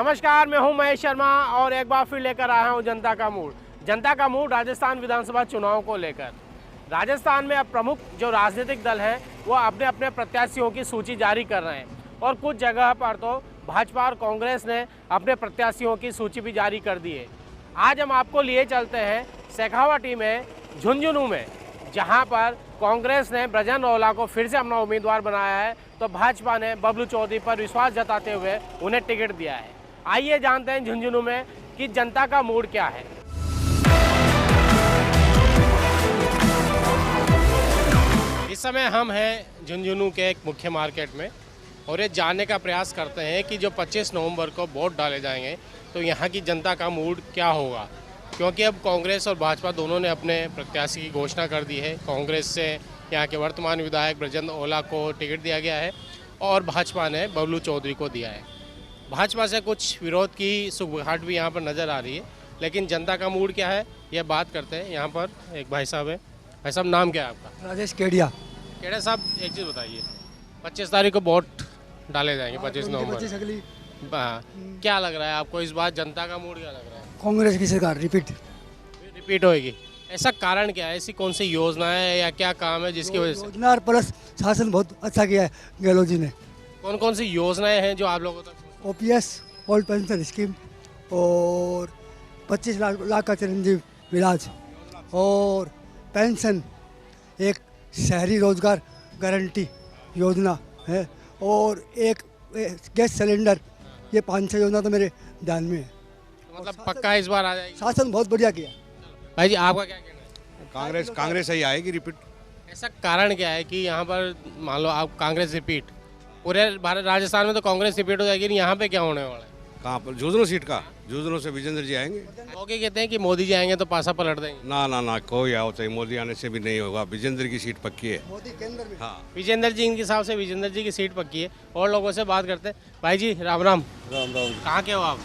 नमस्कार, मैं हूं महेश शर्मा और एक बार फिर लेकर आया हूं जनता का मूड। जनता का मूड राजस्थान विधानसभा चुनाव को लेकर। राजस्थान में अब प्रमुख जो राजनीतिक दल हैं वो अपने अपने प्रत्याशियों की सूची जारी कर रहे हैं और कुछ जगह पर तो भाजपा और कांग्रेस ने अपने प्रत्याशियों की सूची भी जारी कर दी है। आज हम आपको लिए चलते हैं शेखावाटी में, झुंझुनू में, जहां पर कांग्रेस ने ब्रजन रौला को फिर से अपना उम्मीदवार बनाया है तो भाजपा ने बबलू चौधरी पर विश्वास जताते हुए उन्हें टिकट दिया है। आइए जानते हैं झुंझुनू में कि जनता का मूड क्या है। इस समय हम हैं झुंझुनू के एक मुख्य मार्केट में और ये जानने का प्रयास करते हैं कि जो 25 नवंबर को वोट डाले जाएंगे तो यहाँ की जनता का मूड क्या होगा, क्योंकि अब कांग्रेस और भाजपा दोनों ने अपने प्रत्याशी की घोषणा कर दी है। कांग्रेस से यहाँ के वर्तमान विधायक ब्रजन रौला को टिकट दिया गया है और भाजपा ने बबलू चौधरी को दिया है। भाजपा से कुछ विरोध की सुगबुगाहट भी यहाँ पर नज़र आ रही है, लेकिन जनता का मूड क्या है यह बात करते हैं। यहाँ पर एक भाई साहब है। भाई साहब, नाम क्या है आपका? राजेश केडिया। केड़ा साहब, एक चीज़ बताइए, 25 तारीख को वोट डाले जाएंगे, 25 नवंबर। क्या लग रहा है आपको इस बार जनता का मूड क्या लग रहा है? कांग्रेस की सरकार रिपीट होएगी। ऐसा कारण क्या है? ऐसी कौन सी योजना है या क्या काम है जिसकी वजह से? योजना और प्लस शासन बहुत अच्छा किया है गहलोत जी ने। कौन कौन सी योजनाएं हैं जो आप लोगों तक? ओपीएस, ओल्ड पेंशन स्कीम और 25 लाख का चिरंजीव इलाज और पेंशन, एक शहरी रोजगार गारंटी योजना है और एक गैस सिलेंडर। ये 5-6 योजना तो मेरे ध्यान में है। मतलब पक्का इस बार आ जाएगी? शासन बहुत बढ़िया किया। भाई जी, आपका क्या कहना है? कांग्रेस ही आएगी रिपीट। ऐसा कारण क्या है कि यहाँ पर मान लो आप कांग्रेस रिपीट, पूरे भारत राजस्थान में तो कांग्रेस रिपीट हो जाएगी, यहाँ पे क्या होने वाला है? कहाँ पर? झुंझुनू सीट का। झुंझुनू से विजेंद्र जी आएंगे। ओके, कहते हैं कि मोदी जी आएंगे तो पासा पलट देंगे। ना कोई आओ चाहे मोदी आने से भी नहीं होगा। विजेंद्र की सीट पक्की है। मोदी केंद्र में। हाँ, विजेंद्र जी, इनके हिसाब से विजेंद्र जी की सीट पक्की है। और लोगों से बात करते हैं। भाई जी, राम राम। राम राम। कहाँ के हो आप?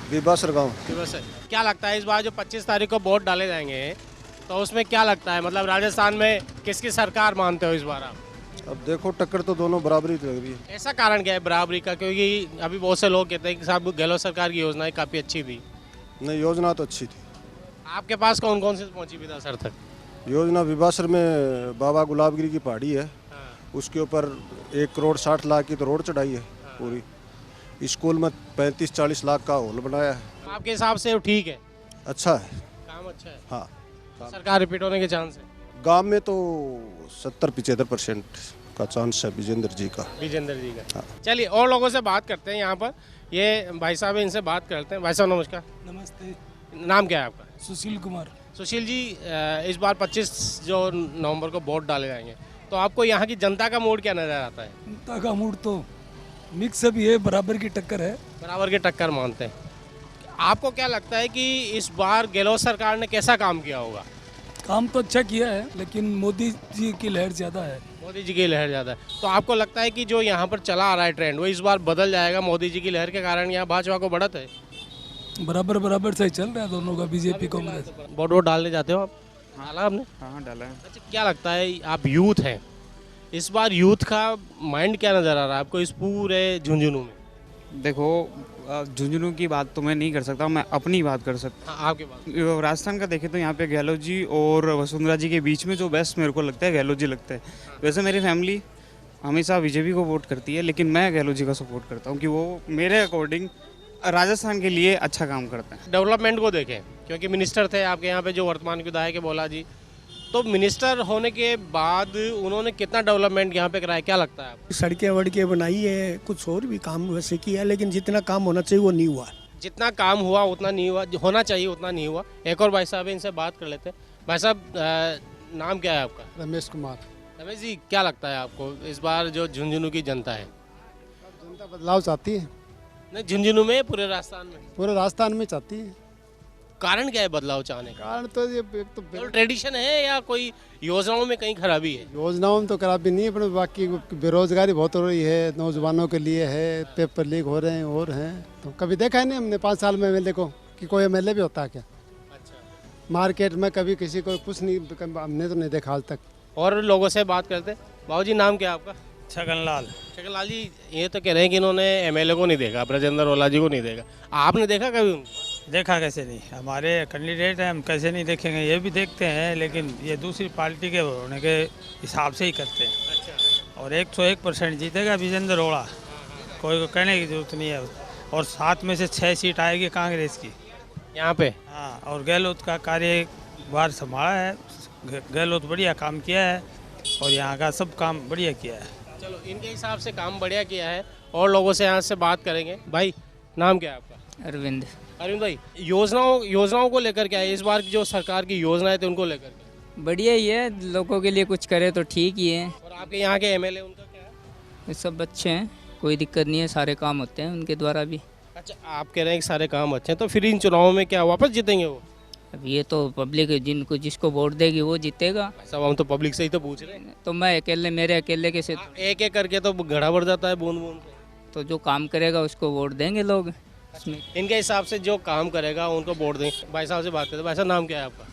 बीबासर गाँव। बस क्या लगता है इस बार जो 25 तारीख को वोट डाले जाएंगे तो उसमें क्या लगता है, मतलब राजस्थान में किसकी सरकार मानते हो इस बार आप? अब देखो, टक्कर तो दोनों बराबरी लग रही है। ऐसा कारण क्या है बराबरी का? क्योंकि अभी बहुत से लोग कहते हैं कि साहब गहलोत सरकार की योजनाएं काफ़ी अच्छी थी। नहीं, योजना तो अच्छी थी। आपके पास कौन कौन सी पहुंची विधा सर तक? योजना बीबासर में बाबा गुलाबगिरी की पहाड़ी है, उसके ऊपर 1 करोड़ 60 लाख की तो रोड चढ़ाई है पूरी। स्कूल में 35-40 लाख का हॉल बनाया है। आपके हिसाब से वो ठीक है, अच्छा है, काम अच्छा है? हाँ। सरकार रिपीट होने के चांस है? गांव में तो 70-75% का चांस है विजेंद्र जी का। विजेंद्र जी का। हाँ। चलिए और लोगों से बात करते हैं। यहाँ पर ये भाई साहब है, इनसे बात करते हैं। भाई साहब नमस्कार। नमस्ते। नाम क्या है आपका? सुशील कुमार। सुशील जी, इस बार 25 जो नवंबर को वोट डाले जाएंगे तो आपको यहाँ की जनता का मूड क्या नजर आता है? जनता का मूड तो मिक्स भी है, बराबर की टक्कर है। बराबर के टक्कर मानते हैं। आपको क्या लगता है कि इस बार गहलोत सरकार ने कैसा काम किया होगा? काम तो अच्छा किया है, लेकिन मोदी जी की लहर ज़्यादा है। मोदी जी की लहर ज़्यादा है, तो आपको लगता है कि जो यहाँ पर चला आ रहा है ट्रेंड वो इस बार बदल जाएगा मोदी जी की लहर के कारण? यहाँ भाजपा को बढ़त है? बराबर से चल रहा है दोनों का, बीजेपी कांग्रेस। वोट डालने जाते हो आप? डाला आपने? हाँ, डाला है। अच्छा, क्या लगता है, आप यूथ हैं, इस बार यूथ का माइंड क्या नज़र आ रहा है आपको इस पूरे झुंझुनू में? देखो, झुंझुनू की बात तो मैं नहीं कर सकता, मैं अपनी बात कर सकता हाँ, आपके बात। हूँ। राजस्थान का देखें तो यहाँ पे गहलोत जी और वसुंधरा जी के बीच में जो बेस्ट मेरे को लगता है गहलोत जी लगता है। वैसे मेरी फैमिली हमेशा बीजेपी को वोट करती है, लेकिन मैं गहलोत जी का सपोर्ट करता हूँ कि वो मेरे अकॉर्डिंग राजस्थान के लिए अच्छा काम करते हैं। डेवलपमेंट को देखें, क्योंकि मिनिस्टर थे आपके यहाँ पे जो वर्तमान विधायक है बोला जी, तो मिनिस्टर होने के बाद उन्होंने कितना डेवलपमेंट यहाँ पे कराया, क्या लगता है आपको? सड़कें वड़कें बनाई है, कुछ और भी काम वैसे किया है, लेकिन जितना काम होना चाहिए वो नहीं हुआ। जितना काम हुआ उतना नहीं हुआ, होना चाहिए उतना नहीं हुआ। एक और भाई साहब है, इनसे बात कर लेते हैं। भाई साहब, नाम क्या है आपका? रमेश कुमार। रमेश जी, क्या लगता है आपको इस बार जो झुंझुनू की जनता है? जनता बदलाव चाहती है, नहीं, झुंझुनू में, पूरे राजस्थान में? पूरे राजस्थान में चाहती है। कारण क्या है बदलाव चाहने का? कारण तो ये एक तो ट्रेडिशन है या कोई योजनाओं में कहीं खराबी है? योजनाओं में तो खराबी नहीं है, पर बाकी बेरोजगारी बहुत हो रही है, नौजवानों के लिए है, पेपर लीक हो रहे हैं और हैं। तो कभी देखा है नहीं हमने 5 साल में एमएलए को कि कोई एमएलए भी होता है क्या? अच्छा, मार्केट में कभी किसी को कुछ नहीं, हमने तो नहीं देखा हाल तक। और लोगों से बात करते। बाबू जी, नाम क्या है आपका? छगनलाल। छगनलाल जी, ये तो कह रहे हैं कि इन्होंने एमएलए को नहीं देखा, ब्रजेंद्र ओला जी को नहीं देखा, आपने देखा कभी उनको? देखा कैसे नहीं, हमारे कैंडिडेट हैं, हम कैसे नहीं देखेंगे, ये भी देखते हैं, लेकिन ये दूसरी पार्टी के होने के हिसाब से ही करते हैं। अच्छा। और 101% जीतेगा विजेंद्र ओला, कोई को कहने की जरूरत नहीं है। और 7 में से 6 सीट आएगी कांग्रेस की यहाँ पे। हाँ, और गहलोत का कार्यभार संभाला है, गहलोत बढ़िया काम किया है और यहाँ का सब काम बढ़िया किया है। चलो, इनके हिसाब से काम बढ़िया किया है और लोगों से यहाँ से बात करेंगे। भाई, नाम क्या है आपका? अरविंद। अरविंद भाई, योजनाओं को लेकर क्या है इस बार की जो सरकार की योजनाएं थी उनको लेकर के? बढ़िया ही है, लोगों के लिए कुछ करे तो ठीक ही है। और आपके यहाँ के एमएलए उनका क्या है? ये सब अच्छे हैं, कोई दिक्कत नहीं है, सारे काम होते हैं उनके द्वारा भी। अच्छा, आप कह रहे हैं कि सारे काम अच्छे हैं, तो फिर इन चुनावों में क्या वापस जीतेंगे वो? अब ये तो पब्लिक जिसको वोट देगी वो जीतेगा। सब हम तो पब्लिक से ही तो पूछ रहे हैं। तो मैं मेरे अकेले के से एक एक करके तो घड़ा भर जाता है बूंद बूंद से। तो जो काम करेगा उसको वोट देंगे लोग इसमें। इनके हिसाब से जो काम करेगा उनको वोट देंगे। भाई साहब से बात करते हैं। भाई साहब, नाम क्या है आपका?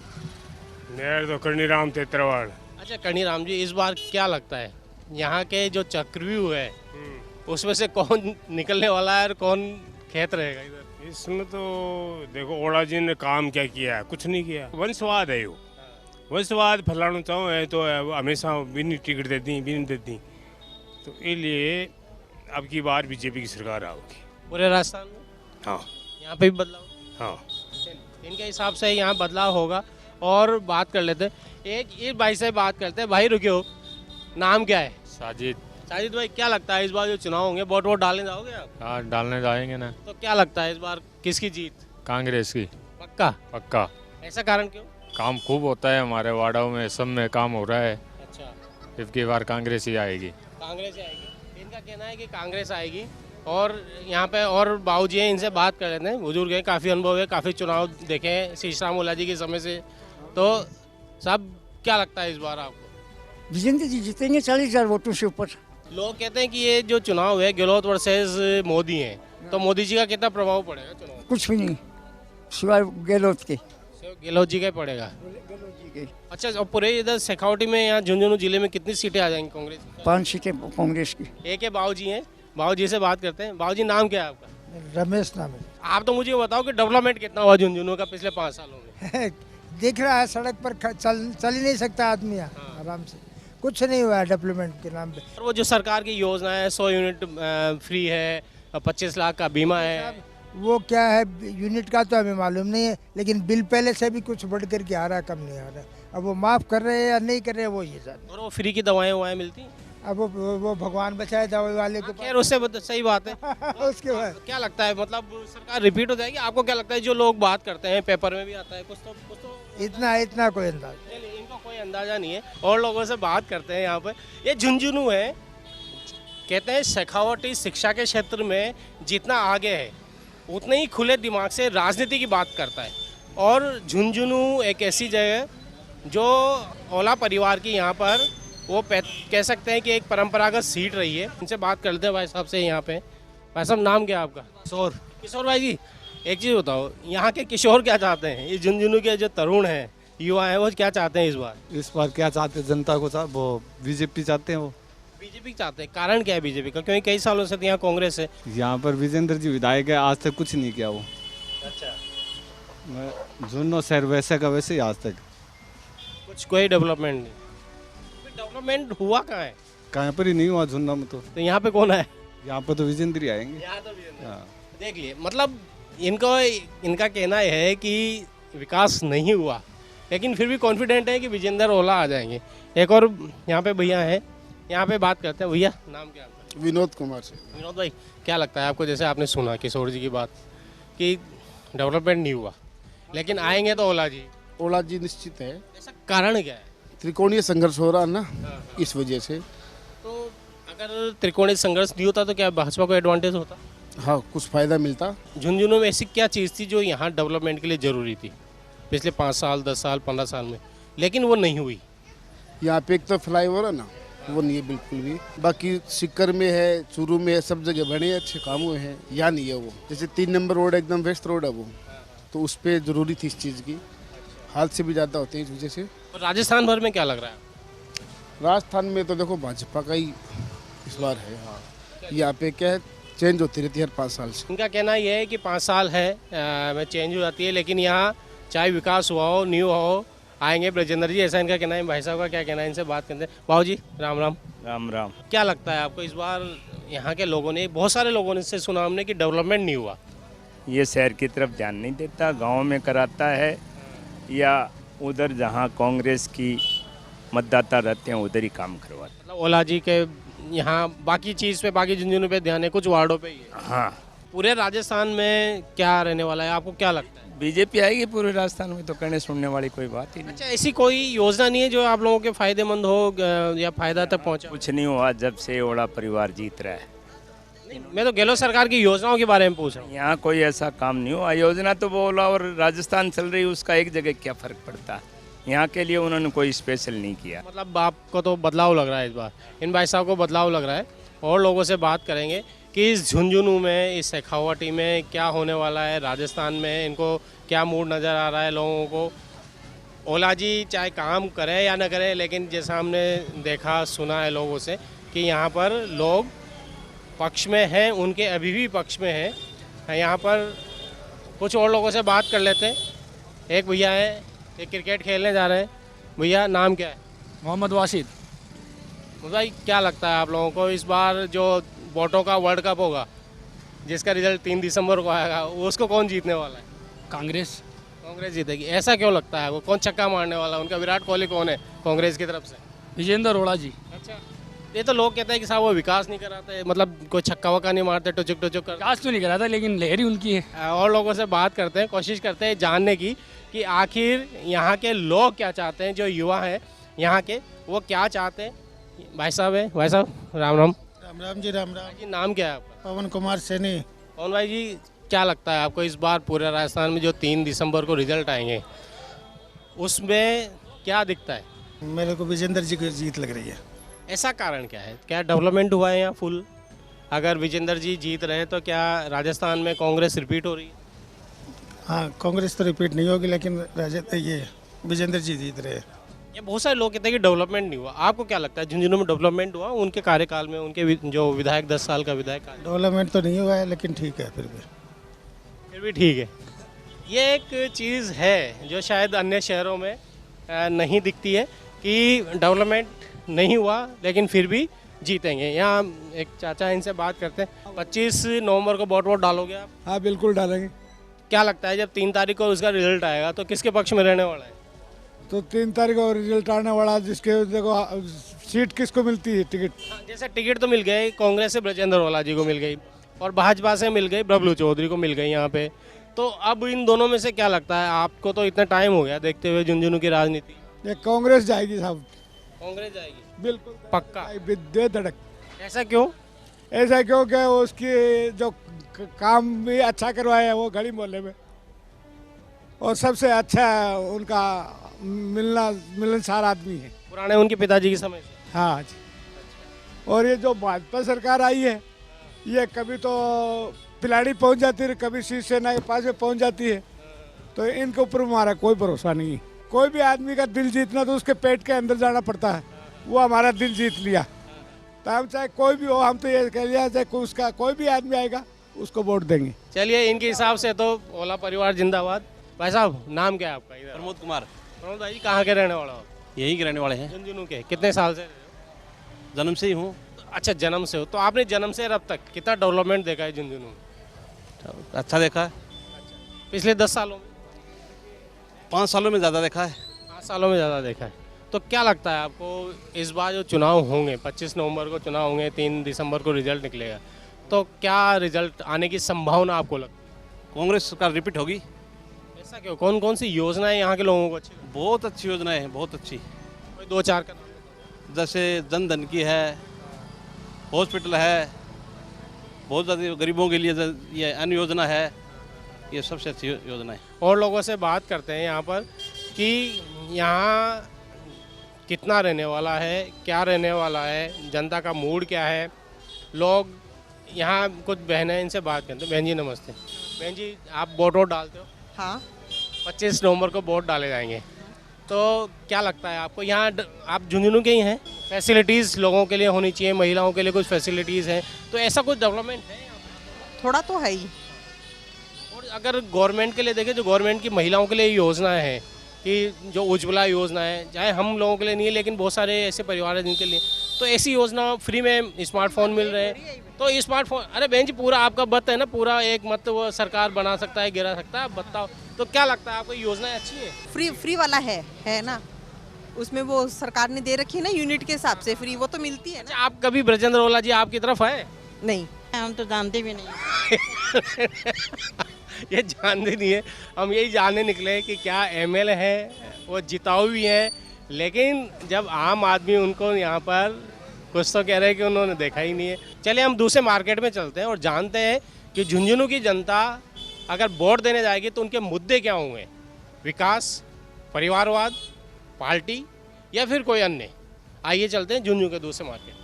मेरा तो कनीराम तेतरवाड़। अच्छा, कनीराम जी, इस बार क्या लगता है यहाँ के जो चक्रव्यूह है उसमें से कौन निकलने वाला है और कौन खेत रहेगा इधर? इसमें तो देखो ओला जी ने काम क्या किया है, कुछ नहीं किया। वंशवाद है वो, वंशवाद फैलाना चाहो है तो हमेशा भी नहीं टिकट देती, भी नहीं देती, तो इसलिए अब की बार बीजेपी की सरकार आओगी पूरे राजस्थान में। हाँ, यहाँ पे भी बदलाव। हाँ, इनके हिसाब से यहाँ बदलाव होगा। और बात कर लेते हैं एक भाई से बात करते हैं। भाई रुकियो, नाम क्या है? साजिद। साजिद भाई, क्या लगता है इस बार जो चुनाव होंगे वोट डालने जाओगे आप? हाँ, डालने जाएंगे ना। तो क्या लगता है इस बार किसकी जीत? कांग्रेस की। पक्का? पक्का। ऐसा कारण क्यों? काम खूब होता है हमारे वार्डों में, सब में काम हो रहा है। अच्छा, इसकी बार कांग्रेस ही आएगी। कांग्रेस ही आएगी। इनका कहना है कि कांग्रेस आएगी। और यहाँ पे और बाबूजी हैं, इनसे बात कर लेते हैं। बुजुर्ग हैं, काफ़ी अनुभव है, काफ़ी चुनाव देखे हैं शीशराम ओला जी के समय से। तो साहब, क्या लगता है इस बार आपको? विजेंद्र जी जीतेंगे 40,000 वोटों से ऊपर। लोग कहते हैं कि ये जो चुनाव है गहलोत वर्सेस मोदी है, तो मोदी जी का कितना प्रभाव पड़ेगा चुनाव? कुछ भी नहीं, सिवाय गहलोत के। सिर्फ गहलोत जी का ही पड़ेगा। अच्छा, और पूरे इधर शेखावटी में, यहाँ झुंझुनू जिले में कितनी सीटें आ जाएंगी कांग्रेस की? 5 सीटें कांग्रेस की। एक है बाबूजी हैं, बाबूजी से बात करते हैं। बाबूजी, नाम क्या है आपका? रमेश नाम है। आप तो मुझे बताओ कि डेवलपमेंट कितना हुआ झुंझुनू का पिछले 5 सालों में? देख रहा है, सड़क पर चल ही नहीं सकता आदमी आराम से, कुछ नहीं हुआ है डेवलपमेंट के नाम पे। और वो जो सरकार की योजना है, 100 यूनिट फ्री है, 25 लाख का बीमा है, वो क्या है यूनिट का तो हमें मालूम नहीं है, लेकिन बिल पहले से भी कुछ बढ़ कर के आ रहा है, कम नहीं आ रहा है। अब वो माफ़ कर रहे हैं या नहीं कर रहे हैं वो ये जानते। और वो फ्री की दवाएं मिलती हैं। अब वो भगवान बचाए दवाई वाले को। खैर, उससे सही बात है। उसके बाद क्या लगता है, मतलब सरकार रिपीट हो जाएगी? आपको क्या लगता है? जो लोग बात करते हैं, पेपर में भी आता है, कुछ तो इतना कोई अंदाज, इनको कोई अंदाजा नहीं है। और लोगों से बात करते हैं यहाँ पर। ये झुंझुनू है, कहते हैं शेखावटी शिक्षा के क्षेत्र में जितना आगे है उतने ही खुले दिमाग से राजनीति की बात करता है। और झुंझुनू एक ऐसी जगह जो ओला परिवार की यहाँ पर वो कह सकते हैं कि एक परंपरागत सीट रही है। इनसे बात कर लेते हैं भाई साहब से यहाँ पे। भाई साहब, नाम क्या है आपका? किशोर। किशोर भाई जी, एक चीज़ बताओ, यहाँ के किशोर क्या चाहते हैं? ये झुंझुनू के जो तरुण हैं, युवा हैं, वो क्या चाहते हैं इस बार? इस बार क्या चाहते हैं जनता को? वो बीजेपी चाहते हैं। वो बीजेपी चाहते हैं। कारण क्या है बीजेपी का? क्योंकि कई सालों से यहाँ कांग्रेस है। यहाँ पर विजेंद्र जी विधायक है, आज तक कुछ नहीं किया वो। अच्छा, झुंझुनू शहर वैसे का वैसे ही आज तक कुछ कोई डेवलपमेंट नहीं। डेवलपमेंट हुआ कहाँ है? कहीं पर ही नहीं हुआ झुंझुनू में। तो यहाँ पे कौन है? यहाँ पर तो विजेंद्र ही आएंगे। यहाँ तो देख लिए, मतलब इनका कहना है कि विकास नहीं हुआ, लेकिन फिर भी कॉन्फिडेंट है कि विजेंद्र ओला आ जाएंगे। एक और यहाँ पे भैया है, यहाँ पे बात करते हैं। भैया, नाम क्या है आपका? विनोद कुमार से। विनोद भाई, क्या लगता है आपको? जैसे आपने सुना किशोर जी की बात कि डेवलपमेंट नहीं हुआ, लेकिन आएंगे तो ओला जी। ओला जी निश्चित है। ऐसा कारण क्या है? त्रिकोणीय संघर्ष हो रहा है ना, इस वजह से। तो अगर त्रिकोणीय संघर्ष नहीं होता तो क्या भाजपा को एडवांटेज होता? हाँ, कुछ फायदा मिलता। झुंझुनू में ऐसी क्या चीज़ थी जो यहाँ डेवलपमेंट के लिए ज़रूरी थी पिछले 5 साल, 10 साल, 15 साल में, लेकिन वो नहीं हुई? यहाँ पे एक तो फ्लाईओवर है ना, वो नहीं है बिल्कुल भी। बाकी सिक्कर में है, चूरू में है, सब जगह बड़े अच्छे काम हुए हैं। यहाँ नहीं है वो। जैसे 3 नंबर रोड एकदम वेस्ट रोड है वो, तो उस पर ज़रूरी थी इस चीज़ की। हादसे भी ज़्यादा होते हैं इस वजह से। राजस्थान भर में क्या लग रहा है? राजस्थान में तो देखो भाजपा का ही इस बार है। हाँ, यहाँ पे क्या है, चेंज होती रहती है हर 5 साल से। इनका कहना यह है कि 5 साल है में चेंज हो जाती है, लेकिन यहाँ चाहे विकास हुआ हो, न्यू हो, आएंगे ब्रजेंद्र जी, ऐसा इनका कहना है। भाई साहब का क्या कहना है, इनसे बात करते हैं। बाबू जी राम राम। राम राम। क्या लगता है आपको, इस बार यहाँ के लोगों ने, बहुत सारे लोगों ने से सुना हमने कि डेवलपमेंट नहीं हुआ? ये शहर की तरफ ध्यान नहीं देता, गांव में कराता है या उधर जहां कांग्रेस की मतदाता रहते हैं उधर ही काम करवाता है। मतलब ओला जी के यहाँ बाकी चीज़ पे, बाकी झुंझुनू पे ध्यान है, कुछ वार्डों पे ही है। हाँ, पूरे राजस्थान में क्या रहने वाला है, आपको क्या लगता है? बीजेपी आएगी पूरे राजस्थान में, तो कहने सुनने वाली कोई बात ही नहीं। अच्छा, ऐसी कोई योजना नहीं है जो आप लोगों के फायदेमंद हो या फायदा तक पहुँचा? कुछ नहीं हुआ जब से ओला परिवार जीत रहा है। मैं तो गहलोत सरकार की योजनाओं के बारे में पूछ रहा हूँ। यहाँ कोई ऐसा काम नहीं हुआ। योजना तो वो ओला और राजस्थान चल रही, उसका एक जगह क्या फ़र्क पड़ता है। यहाँ के लिए उन्होंने कोई स्पेशल नहीं किया। मतलब आपको तो बदलाव लग रहा है इस बार, इन भाई साहब को बदलाव लग रहा है। और लोगों से बात करेंगे कि इस झुंझुनू में, इस शेखावाटी में क्या होने वाला है, राजस्थान में इनको क्या मूड नज़र आ रहा है लोगों को। ओला जी चाहे काम करें या न करें, लेकिन जैसा हमने देखा सुना है लोगों से कि यहाँ पर लोग पक्ष में हैं, उनके अभी भी पक्ष में हैं। यहाँ पर कुछ और लोगों से बात कर लेते हैं। एक भैया है, एक क्रिकेट खेलने जा रहे हैं। भैया नाम क्या है? मोहम्मद वासिद। भाई क्या लगता है आप लोगों को, इस बार जो वोटों का वर्ल्ड कप होगा, जिसका रिजल्ट 3 दिसंबर को आएगा, उसको कौन जीतने वाला है? कांग्रेस। कांग्रेस जीतेगी, ऐसा क्यों लगता है? वो कौन छक्का मारने वाला है? उनका विराट कोहली कौन है कांग्रेस की तरफ से? विजेंद्र ओला जी। अच्छा, ये तो लोग कहते हैं कि साहब वो विकास नहीं कराते, मतलब कोई छक्का वक्का नहीं मारते, टुचुक टुचुक कर। विकास तो नहीं कराता, लेकिन लहरी उनकी है। और लोगों से बात करते हैं, कोशिश करते हैं जानने की कि आखिर यहाँ के लोग क्या चाहते हैं, जो युवा हैं यहाँ के, वो क्या चाहते हैं। भाई साहब है, भाई साहब राम राम। राम राम जी, राम राम जी। नाम क्या है आपका? पवन कुमार सैनी। पवन भाई जी, क्या लगता है आपको, इस बार पूरे राजस्थान में जो 3 दिसंबर को रिजल्ट आएंगे, उसमें क्या दिखता है? मेरे को विजेंद्र जी की जीत लग रही है। ऐसा कारण क्या है? क्या डेवलपमेंट हुआ है यहाँ फुल? अगर विजेंद्र जी जीत रहे हैं तो क्या राजस्थान में कांग्रेस रिपीट हो रही है? हाँ, कांग्रेस तो रिपीट नहीं होगी, लेकिन ये विजेंद्र जी जीत रहे हैं। ये बहुत सारे लोग कहते हैं कि डेवलपमेंट नहीं हुआ। आपको क्या लगता है, झुंझुनू में डेवलपमेंट हुआ उनके कार्यकाल में? उनके जो विधायक 10 साल का विधायक डेवलपमेंट तो नहीं हुआ है, लेकिन ठीक है, फिर भी ठीक है। ये एक चीज़ है जो शायद अन्य शहरों में नहीं दिखती है कि डेवलपमेंट नहीं हुआ लेकिन फिर भी जीतेंगे। यहाँ एक चाचा, इनसे बात करते हैं। 25 नवंबर को वोट डालोगे आप? हाँ बिल्कुल डालेंगे। क्या लगता है जब 3 तारीख को उसका रिजल्ट आएगा तो किसके पक्ष में रहने वाला है? तो 3 तारीख को रिजल्ट आने वाला, जिसके देखो सीट किसको मिलती है, टिकट। जैसे टिकट तो मिल गए, कांग्रेस से ब्रजेंद्र ओला जी को मिल गई और भाजपा से मिल गई बबलू चौधरी को मिल गई यहाँ पे। तो अब इन दोनों में से क्या लगता है आपको? तो इतना टाइम हो गया देखते हुए झुंझुनू की राजनीति। ये कांग्रेस जाएगी साहब। कांग्रेस जाएगी बिल्कुल पक्का? दे धड़क। ऐसा क्यों? ऐसा क्योंकि उसकी जो काम भी अच्छा करवाया है वो गली मोहल्ले में, और सबसे अच्छा उनका मिलनसार आदमी है, पुराने उनके पिताजी के समय से। हाँ जी। और ये जो भाजपा सरकार आई है, ये कभी तो पिलाड़ी पहुंच जाती है, कभी शिवसेना के पास में पहुंच जाती है, तो इनके ऊपर हमारा कोई भरोसा नहीं है। कोई भी आदमी का दिल जीतना तो उसके पेट के अंदर जाना पड़ता है। वो हमारा दिल जीत लिया, तो हम चाहे कोई भी हो, हम तो ये कह लिया चाहे उसका कोई भी आदमी आएगा उसको वोट देंगे। चलिए, इनके हिसाब से तो ओला परिवार जिंदाबाद। भाई साहब नाम क्या है आपका? इधर प्रमोद कुमार। प्रमोद भाई जी, कहाँ के रहने वाला हो? यहीं के रहने वाले हैं। झुंझुनू के। कितने साल से? जन्म से ही हूँ। अच्छा, जन्म से हो। तो आपने जन्म से अब तक कितना डेवलपमेंट देखा है झुंझुनू में? अच्छा देखा है। पिछले 10 सालों में? 5 सालों में ज़्यादा देखा है। 5 सालों में ज़्यादा देखा है। तो क्या लगता है आपको, इस बार जो चुनाव होंगे, 25 नवंबर को चुनाव होंगे, 3 दिसंबर को रिजल्ट निकलेगा, तो क्या रिजल्ट आने की संभावना आपको लगती है? कांग्रेस सरकार रिपीट होगी। ऐसा क्यों? कौन कौन सी योजनाएं यहाँ के लोगों को अच्छी? बहुत अच्छी योजनाएं हैं, बहुत अच्छी। कोई 2-4 का नाम? जैसे जन धन की है, हॉस्पिटल है, बहुत ज़्यादा गरीबों के लिए ये अन्य योजना है, ये सबसे अच्छी योजना है। और लोगों से बात करते हैं यहाँ पर कि यहाँ कितना रहने वाला है, क्या रहने वाला है, जनता का मूड क्या है। लोग यहाँ, कुछ बहनें, इनसे बात करते हैं। बहन जी नमस्ते। बहन जी, आप वोट डालते हो? हाँ। 25 नवंबर को वोट डाले जाएंगे, तो क्या लगता है आपको? यहाँ आप झुंझुनू के ही हैं? फैसिलिटीज़ लोगों के लिए होनी चाहिए, महिलाओं के लिए कुछ फैसिलिटीज़ हैं, तो ऐसा कुछ डेवलपमेंट है? थोड़ा तो है ही। और अगर गवर्नमेंट के लिए देखें, जो गवर्नमेंट की महिलाओं के लिए योजनाएं हैं कि जो उज्ज्वला योजना है, चाहे हम लोगों के लिए नहीं है लेकिन बहुत सारे ऐसे परिवार हैं जिनके लिए, तो ऐसी योजना फ्री में स्मार्टफोन मिल रहे हैं। तो स्मार्टफोन, अरे बहन जी पूरा आपका मत है ना, पूरा एक मत वो सरकार बना सकता है, गिरा सकता है, आप बताओ तो क्या लगता है आपको, योजनाएं अच्छी है? फ्री वाला है ना, उसमें वो सरकार ने दे रखी है ना यूनिट के हिसाब से फ्री, वो तो मिलती है ना। आप कभी ब्रजेंद्र ओला जी आपकी तरफ है? नहीं, हम तो जानते भी नहीं। ये जानते नहीं है, हम यही जानने निकले कि क्या एमएलए है, वो जिताऊ भी है, लेकिन जब आम आदमी उनको यहाँ पर कुछ तो कह रहे हैं कि उन्होंने देखा ही नहीं है। चलिए हम दूसरे मार्केट में चलते हैं और जानते हैं कि झुंझुनू की जनता अगर वोट देने जाएगी तो उनके मुद्दे क्या होंगे, विकास, परिवारवाद, पार्टी या फिर कोई अन्य। आइए चलते हैं झुंझुनू के दूसरे मार्केट।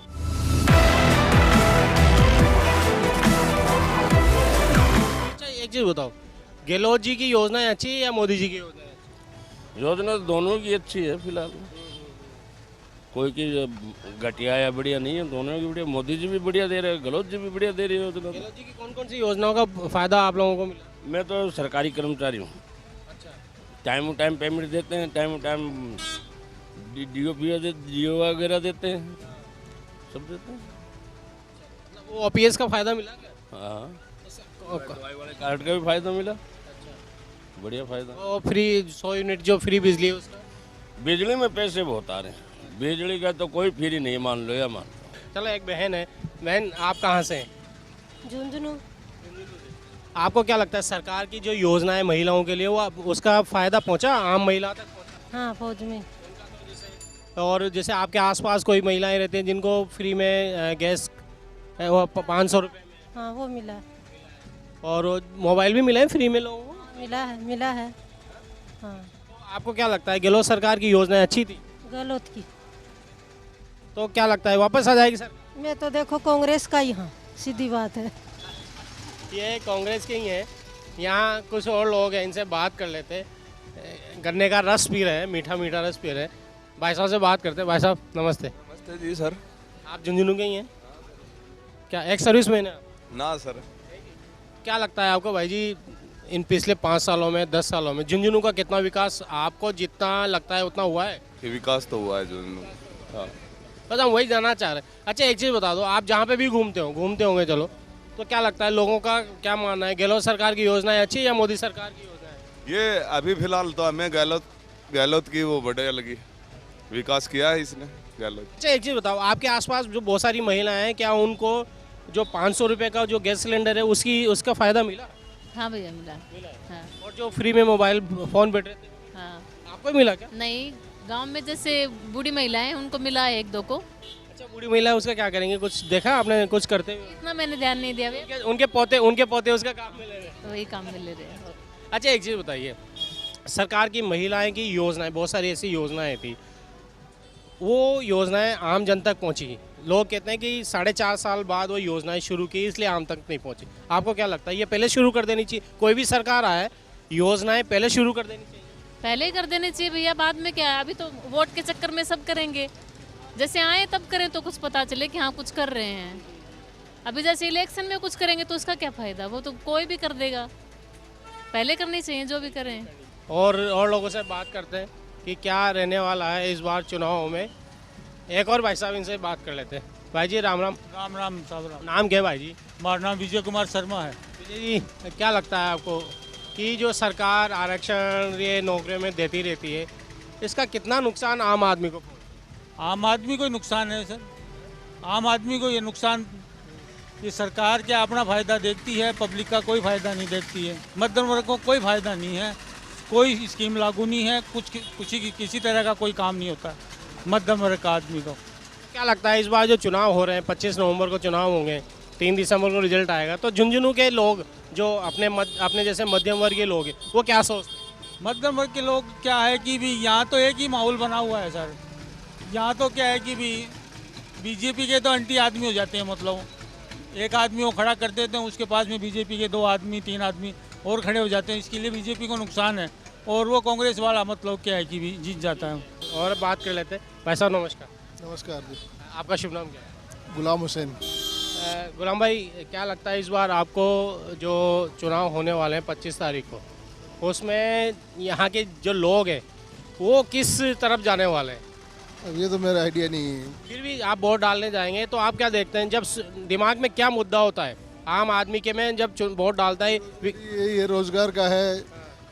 अच्छा एक चीज़ बताओ, गहलोत जी की योजनाएं अच्छी है या मोदी जी की योजनाएं? योजना दोनों की अच्छी है फिलहाल, कोई की घटिया या बढ़िया नहीं है, दोनों की बढ़िया। मोदी जी भी बढ़िया दे रहे हैं, गहलोत जी भी बढ़िया दे रही है योजना। गहलोत जी की कौन कौन सी योजनाओं का फायदा आप लोगों को मिला? मैं तो सरकारी कर्मचारी हूँ। अच्छा, टाइम पेमेंट देते हैं, टाइम डीओ वगैरह देते हैं, सब देते हैं। वो ओपीएस का फायदा मिला क्या? हाँ, दवाई वाले कार्ड का भी फायदा मिला, बढ़िया फायदा। और फ्री 100 यूनिट जो फ्री बिजली है उसका? बिजली में पैसे बहुत आ रहे हैं, बिजली का तो कोई फ्री नहीं, मान लो या मान लो। चलो एक बहन है, बहन आप कहाँ से हैं? झुंझुनू। आपको क्या लगता है सरकार की जो योजना है महिलाओं के लिए, वो उसका फायदा पहुँचा आम महिला तक पहुँचा? हाँ, फौज में। और जैसे आपके आसपास कोई महिलाएं रहती हैं जिनको फ्री में गैस वो 500 रुपये में, हाँ वो मिला, और मोबाइल भी मिला है फ्री में लोगों को? मिला है हाँ। आपको क्या लगता है गहलोत सरकार की योजनाएं अच्छी थी? गहलोत की तो क्या लगता है वापस आ जाएगी सर? मैं तो देखो कांग्रेस का ही, हाँ सीधी बात है। ये कांग्रेस के ही हैं। यहाँ कुछ और लोग हैं, इनसे बात कर लेते हैं। गन्ने का रस पी रहे हैं, मीठा मीठा रस पी रहे हैं। भाई साहब से बात करते हैं। भाई साहब नमस्ते। नमस्ते जी सर। आप झुंझुनू के ही हैं क्या? एक सर्विस मैन है? ना सर। क्या लगता है आपको भाई जी, इन पिछले 5 सालों में 10 सालों में झुंझुनू का कितना विकास आपको जितना लगता है उतना हुआ है? विकास तो हुआ है झुंझुनू, हाँ। बस हम वही जानना चाह रहे हैं। अच्छा एक चीज़ बता दो, आप जहाँ पे भी घूमते होंगे चलो, तो क्या लगता है लोगों का क्या मानना है, गहलोत सरकार की योजनाएं अच्छी या मोदी सरकार की योजनाएं? ये अभी फिलहाल तो हमें गहलोत की वो बढ़िया लगी, विकास किया है इसने गहलोत। अच्छा एक चीज़ बताओ, आपके आसपास जो बहुत सारी महिलाएं हैं, क्या उनको जो 500 रुपये का जो गैस सिलेंडर है उसका फ़ायदा मिला? हाँ भैया मिला। हाँ। और जो फ्री में मोबाइल फ़ोन बैठ रहे थे, हाँ आपको मिला क्या? नहीं, गांव में जैसे बूढ़ी महिलाएं उनको मिला है 1-2 को। अच्छा बूढ़ी महिला उसका क्या करेंगे, कुछ देखा आपने कुछ करते हुए? इतना मैंने ध्यान नहीं दिया भैया। उनके पोते उसका काम में ले रहे हैं। वही काम में ले रहे हैं। अच्छा एक चीज़ बताइए, सरकार की महिलाएं की योजनाएं, बहुत सारी ऐसी योजनाएं थी, वो योजनाएं आम जन तक पहुंची। लोग कहते हैं कि 4.5 साल बाद वो योजनाएं शुरू की इसलिए आम तक नहीं पहुंची। आपको क्या लगता है ये पहले शुरू कर देनी चाहिए? कोई भी सरकार आए, योजनाएं पहले शुरू कर देनी चाहिए? पहले ही कर देने चाहिए भैया, बाद में क्या है। अभी तो वोट के चक्कर में सब करेंगे, जैसे आए तब करें तो कुछ पता चले कि हाँ कुछ कर रहे हैं। अभी जैसे इलेक्शन में कुछ करेंगे तो उसका क्या फ़ायदा, वो तो कोई भी कर देगा। पहले करनी चाहिए जो भी करें। और लोगों से बात करते हैं कि क्या रहने वाला है इस बार चुनाव में। एक और भाई साहब, इनसे बात कर लेते हैं। भाई जी राम राम। राम राम साहब। राम। नाम क्या है भाई जी? हमारा नाम विजय कुमार शर्मा है। विजय जी क्या लगता है आपको कि जो सरकार आरक्षण ये नौकरियों में देती रहती है, इसका कितना नुकसान आम आदमी को? आम आदमी को नुकसान है सर। आम आदमी को ये नुकसान, ये सरकार क्या अपना फ़ायदा देखती है, पब्लिक का कोई फ़ायदा नहीं देखती है। मध्यम वर्ग को कोई फ़ायदा नहीं है, कोई स्कीम लागू नहीं है, किसी तरह का कोई काम नहीं होता मध्यम वर्ग का आदमी को। क्या लगता है इस बार जो चुनाव हो रहे हैं, 25 नवंबर को चुनाव होंगे, 3 दिसंबर को रिजल्ट आएगा, तो झुंझुनू के लोग जो अपने जैसे मध्यम वर्गीय लोग हैं वो क्या सोचते हैं? मध्यम वर्ग के लोग क्या है कि भी यहाँ तो एक ही माहौल बना हुआ है सर। यहाँ तो क्या है कि भी बीजेपी के तो एंटी आदमी हो जाते हैं, मतलब एक आदमी को खड़ा कर देते हैं, उसके पास में बीजेपी के 2 आदमी 3 आदमी और खड़े हो जाते हैं। इसके लिए बीजेपी को नुकसान है, और वो कांग्रेस वाला मतलब क्या है कि भी जीत जाता है। और बात कर लेते हैं। भाई साहब नमस्कार। नमस्कार जी। आपका शुभ नाम क्या है? गुलाम हुसैन। गुलाम भाई, क्या लगता है इस बार आपको जो चुनाव होने वाले हैं 25 तारीख को, उसमें यहाँ के जो लोग हैं वो किस तरफ जाने वाले हैं? अब ये तो मेरा आइडिया नहीं है। फिर भी आप वोट डालने जाएंगे तो आप क्या देखते हैं, जब दिमाग में क्या मुद्दा होता है आम आदमी के में जब वोट डालता है? ये रोजगार का है,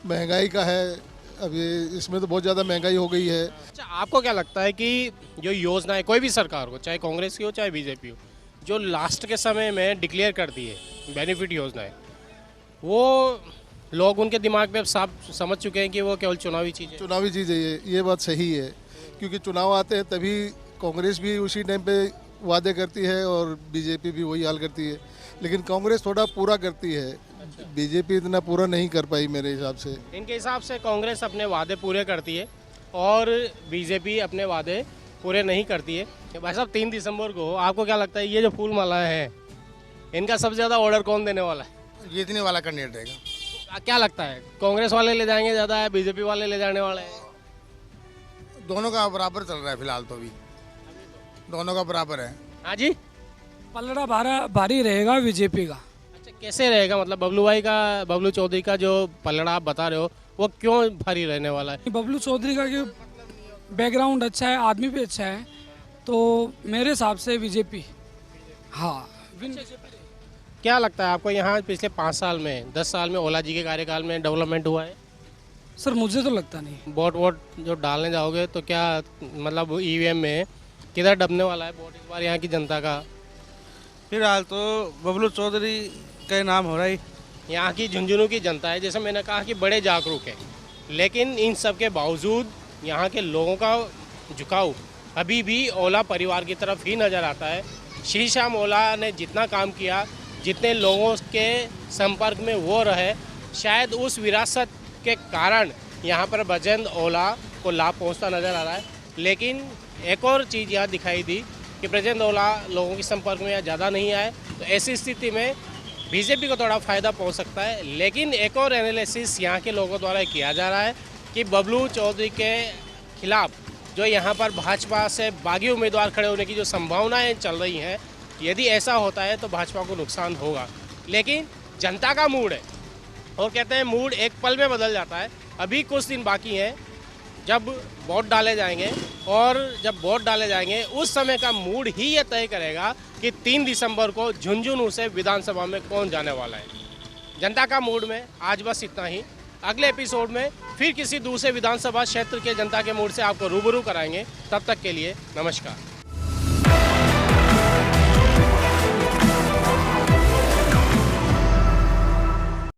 महंगाई का है। अब ये इसमें तो बहुत ज़्यादा महंगाई हो गई है। अच्छा, आपको क्या लगता है कि जो योजनाएं कोई भी सरकार हो, चाहे कांग्रेस की हो चाहे बीजेपी हो, जो लास्ट के समय में डिक्लेयर करती है बेनिफिट योजनाएं, वो लोग उनके दिमाग में अब साफ समझ चुके हैं कि वो केवल चुनावी चीज़ है? चुनावी चीज़ है ये बात सही है, क्योंकि चुनाव आते हैं तभी कांग्रेस भी उसी टाइम पे वादे करती है और बीजेपी भी वही हाल करती है, लेकिन कांग्रेस थोड़ा पूरा करती है, बीजेपी इतना पूरा नहीं कर पाई मेरे हिसाब से। इनके हिसाब से कांग्रेस अपने वादे पूरे करती है और बीजेपी अपने वादे पूरे नहीं करती है। भाई साहब, 3 दिसंबर को आपको क्या लगता है ये जो फूल मालाएं हैं, इनका सबसे ज़्यादा ऑर्डर कौन देने वाला है? जीतने वाला कैंडिडेट रहेगा। क्या लगता है, कांग्रेस वाले ले जाएंगे ज़्यादा है, बीजेपी वाले ले जाने वाले हैं? दोनों का बराबर चल रहा है फिलहाल तो भी, दोनों का बराबर है। हाँ जी, पलड़ा भारी रहेगा बीजेपी का। अच्छा, कैसे रहेगा? मतलब बबलू चौधरी का जो पलड़ा आप बता रहे हो वो क्यों भारी रहने वाला है? बबलू चौधरी का बैकग्राउंड अच्छा है, आदमी भी अच्छा है, तो मेरे हिसाब से बीजेपी। हाँ। क्या लगता है आपको यहाँ पिछले 5 साल में 10 साल में ओला जी के कार्यकाल में डेवलपमेंट हुआ है? सर मुझे तो लगता नहीं। वोट जो डालने जाओगे तो क्या मतलब ईवीएम में किधर दबने वाला है वोट इस बार यहाँ की जनता का? फिलहाल तो बबलू चौधरी का नाम हो रहा है। यहाँ की झुंझुनू की जनता है, जैसे मैंने कहा कि बड़े जागरूक है, लेकिन इन सब के बावजूद यहाँ के लोगों का झुकाव अभी भी ओला परिवार की तरफ ही नज़र आता है। शीशाम ओला ने जितना काम किया, जितने लोगों के संपर्क में वो रहे, शायद उस विरासत के कारण यहाँ पर बजेंद्र ओला को लाभ पहुँचता नज़र आ रहा है। लेकिन एक और चीज़ यहाँ दिखाई दी कि बजेंद्र ओला लोगों के संपर्क में ज़्यादा नहीं आए, तो ऐसी स्थिति में बीजेपी को थोड़ा फ़ायदा पहुँच सकता है। लेकिन एक और एनालिसिस यहाँ के लोगों द्वारा किया जा रहा है कि बबलू चौधरी के खिलाफ जो यहाँ पर भाजपा से बागी उम्मीदवार खड़े होने की जो संभावनाएं चल रही हैं, यदि ऐसा होता है तो भाजपा को नुकसान होगा। लेकिन जनता का मूड है, और कहते हैं मूड एक पल में बदल जाता है। अभी कुछ दिन बाकी हैं जब वोट डाले जाएंगे, और जब वोट डाले जाएंगे उस समय का मूड ही ये तय करेगा कि 3 दिसंबर को झुंझुनू से विधानसभा में कौन जाने वाला है। जनता का मूड में आज बस इतना ही। अगले एपिसोड में फिर किसी दूसरे विधानसभा क्षेत्र के जनता के मूड से आपको रूबरू कराएंगे। तब तक के लिए नमस्कार।